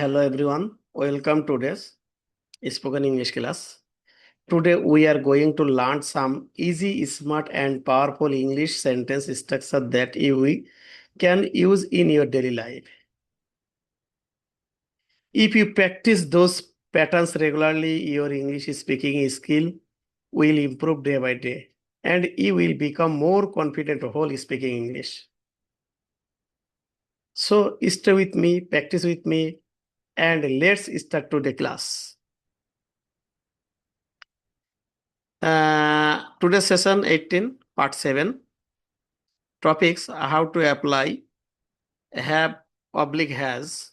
Hello everyone, welcome to today's spoken English class. Today we are going to learn some easy, smart and powerful English sentence structure that you can use in your daily life. If you practice those patterns regularly, your English speaking skill will improve day by day and you will become more confident while speaking English. So stay with me, practice with me and let's start today class. Today's session 18, part 7. Topics: how to apply have oblique has,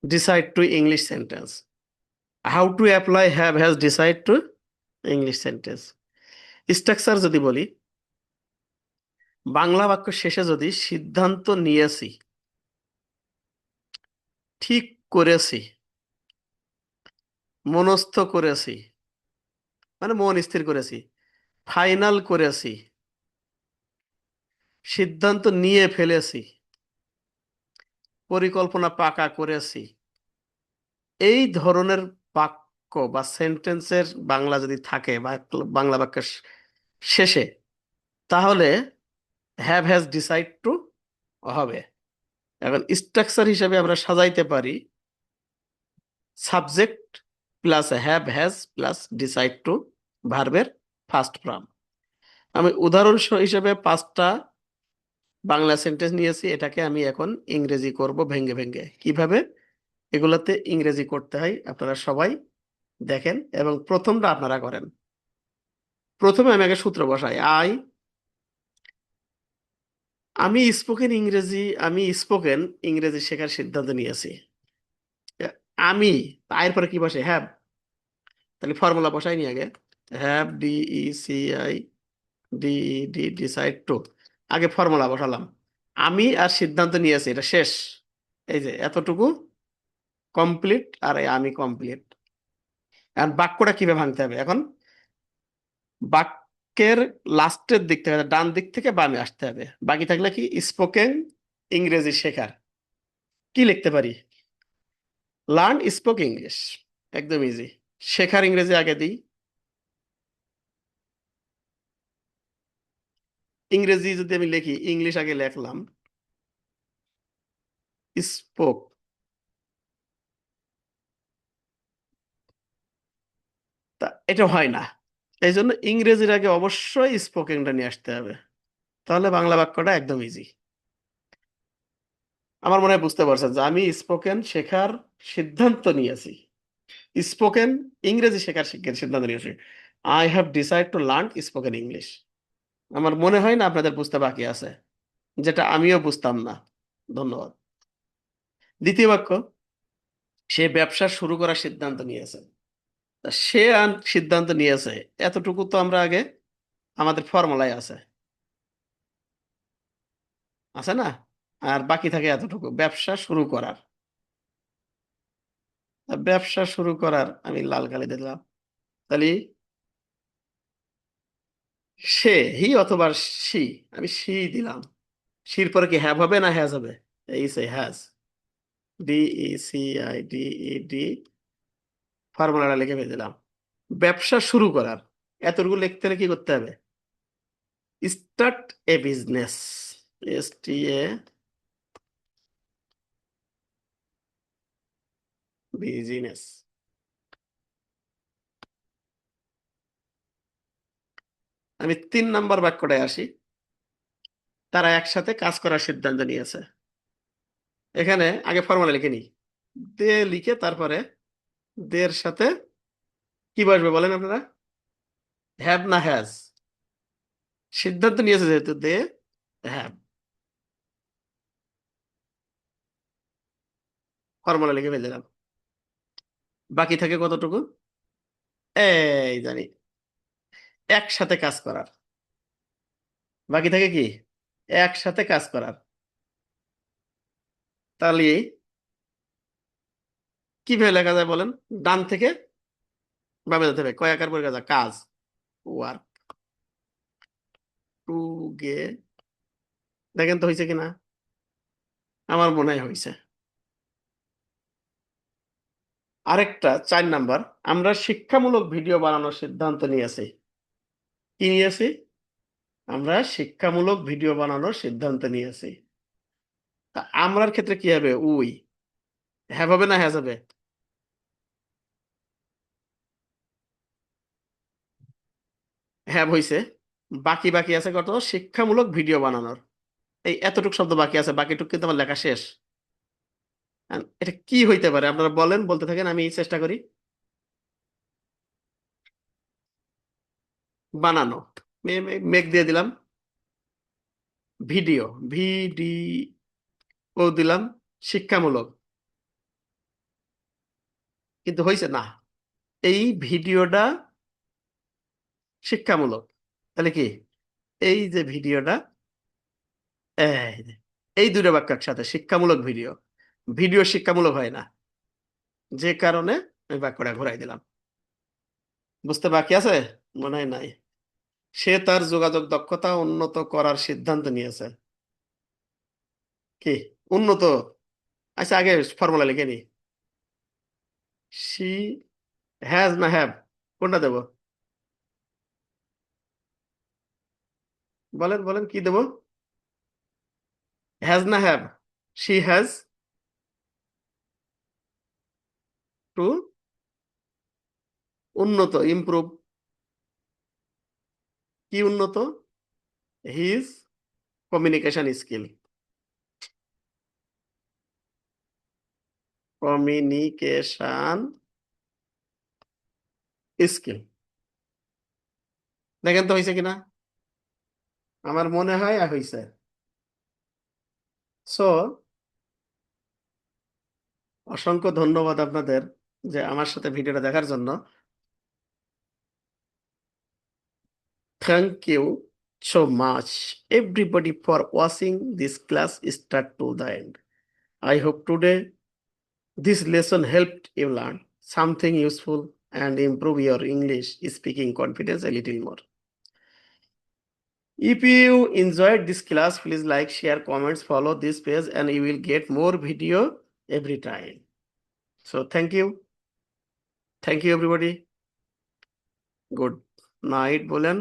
decide to English sentence. How to apply have has decide to English sentence. Structure যদি বলি, বাংলা বাক্য শেষে যদি সিদ্ধান্ত নিয়েছি, ঠিক করেছি, মনস্থ করেছি, মানে মন স্থির করেছি, ফাইনাল করেছি, সিদ্ধান্ত নিয়ে ফেলেছি, পরিকল্পনা পাকা করেছি, এই ধরনের বাক্য বা সেন্টেন্সের বাংলা যদি থাকে বা বাংলা বাক্যের শেষে, তাহলে হ্যাভ হ্যাজ ডিসাইড টু হবে। এখন স্ট্রাকচার হিসেবে আমরা সাজাইতে পারি subject plus have has plus decide to ভার্বের ফার্স্ট ফর্ম। আমি উদাহরণ হিসেবে 5টা বাংলা সেন্টেন্স নিয়েছি, এটাকে আমি এখন ইংরেজি করব ভেঙ্গে ভেঙ্গে। কিভাবে এগুলোতে ইংরেজি করতে হয় আপনারা সবাই দেখেন এবং প্রথমটা আপনারা করেন। প্রথমে আমি আগে সূত্র বসাই। আমি স্পোকেন ইংরেজি শেখার সিদ্ধান্ত নিয়েছি। আমি এর পরে কি বসে? হ্যাভ। তাহলে ফর্মুলা বসাই নি আগে। Have DECI DED decide to. আগে ফর্মুলা বসালাম। আমি আর সিদ্ধান্ত নিয়েছি, এটা শেষ। এই যে এতটুকু কমপ্লিট আর আমি কমপ্লিট। এখন বাক্যটা কিভাবে ভাঙতে হবে? এখন বাক্যের লাস্টের দিক থেকে, ডান দিক থেকে বামে আসতে হবে। বাকি থাকলে কি স্পোকেন ইংরেজি শেখার কি লিখতে পারি? Learn spoke English. একদম ইজি। শেখার ইংরেজি আগে দিই। ইংরেজি যদি আমি লিখি, ইংলিশ আগে লিখলাম, স্পোক। তা এটা হয় না, এই জন্য ইংরেজির আগে অবশ্যই স্পোকেনটা নিয়ে আসতে হবে, তাহলে বাংলা বাক্যটা একদম ইজি। আমার মনে হয় বুঝতে পারছেন যে আমি স্পোকেন শেখার সিদ্ধান্ত নিয়েছি। স্পোকেন ইংরেজি শেখার সিদ্ধান্ত নিয়েছি। I have decide to learn spoken English. আমার মনে হয় না আপনাদের বুঝতে বাকি আছে, যেটা আমিও বুঝতাম না। ধন্যবাদ। দ্বিতীয় বাক্য, সে ব্যবসা শুরু করার সিদ্ধান্ত নিয়েছে। তা সে সিদ্ধান্ত নিয়েছে, এতটুকু তো আমরা আগে আমাদের ফর্মুলায় আছে, আছে না? আর বাকি থাকে এতটুকু, ব্যবসা শুরু করার। তা ব্যবসা শুরু করার আমি লাল কালি দিলাম। তাহলে সে, হি অথবা সি, আমি সি দিলাম। সির পরে কি হ্যাভ হবে না হ্যাজ হবে? এই সে হ্যাজ। DECIDED ফর্মুলাটা লিখে ফেলে দিলাম। ব্যবসা শুরু করার, এতটুকু লিখতে হলে কি করতে হবে? স্টার্ট এ বিজনেস। বিজনেস। আমি 3 নম্বর বাক্যটায় আসি। তারা একসাথে কাজ করার সিদ্ধান্ত নিয়েছে। এখানে আগে ফর্মুলা লিখে নিই। দে লিখে তারপরে দের সাথে কি বসবে বলেন আপনারা? হ্যাভ না হ্যাজ? সিদ্ধান্ত নিয়েছে যেহেতু, দে হ্যাভ। ফর্মুলা লিখে ফেলে দিলাম। বাকি থাকে কতটুকু? এই জানি, একসাথে কাজ করার। বাকি থাকে কি? একসাথে কাজ করার। তাহলে কিভাবে লেখা যায় বলেন? ডান থেকে বামে যেতে হবে। কয় আকার পরে কাজ? কাজ, ওয়ার্ক টু গে। দেখেন তো হয়েছে কিনা? আমার মনে হয় হয়েছে। আরেকটা 4 নাম্বার, আমরা শিক্ষামূলক ভিডিও বানানোর সিদ্ধান্ত নিয়েছি। কি নিয়েছি? আমরা শিক্ষামূলক ভিডিও বানানোর সিদ্ধান্ত নিয়েছি। তা আমরার ক্ষেত্রে কি হবে? উই। হ্যাভ হবে না হ্যাজ হবে? হ্যাভ হইছে। বাকি আছে কত? শিক্ষামূলক ভিডিও বানানোর। এই এতটুক শব্দ বাকি আছে, বাকিটুক কিন্তু আমার লেখা শেষ। এটা কি হইতে পারে আপনারা বলেন, বলতে থাকেন, আমি চেষ্টা করি। বানানো, মেক দিয়ে দিলাম। ভিডিও, ভিডিও দিলাম। শিক্ষামূলক, কিন্তু হয়েছে না। এই ভিডিওটা শিক্ষামূলক, তাহলে কি এই যে ভিডিওটা, এই যে, এই দুটো বাক্য একসাথে, শিক্ষামূলক ভিডিও। ভিডিও শিক্ষামূলক হয় না, যে কারণে আমি বাক্যটা ঘুরাই দিলাম। বুঝতে বাকি আছে? মনে হয় নাই। সে তার যোগাযোগ দক্ষতা উন্নত করার সিদ্ধান্ত নিয়েছে। কি উন্নত? আচ্ছা, আগে ফর্মুলা লিখে নি। শি হ্যাজ না হ্যাভ, কোনটা দেব? বলেন বলেন, কি দেব? হ্যাজ না হ্যাভ? শি হ্যাজ টু উন্নত, ইমপ্রুভ। কি উন্নত? His communication skill. Communication skill. দেখেন তো হয়েছে কিনা? আমার মনে হয় হয়েছে। সো অসংখ্য ধন্যবাদ আপনাদের যে আমার সাথে ভিডিওটা দেখার জন্য। Thank you so much everybody for watching this class start to the end. I hope today this lesson helped you learn something useful and improve your English speaking confidence a little more. If you enjoyed this class, please like, share, comments, follow this page, and you will get more video every time. So thank you. Thank you everybody. Good night, Bolan.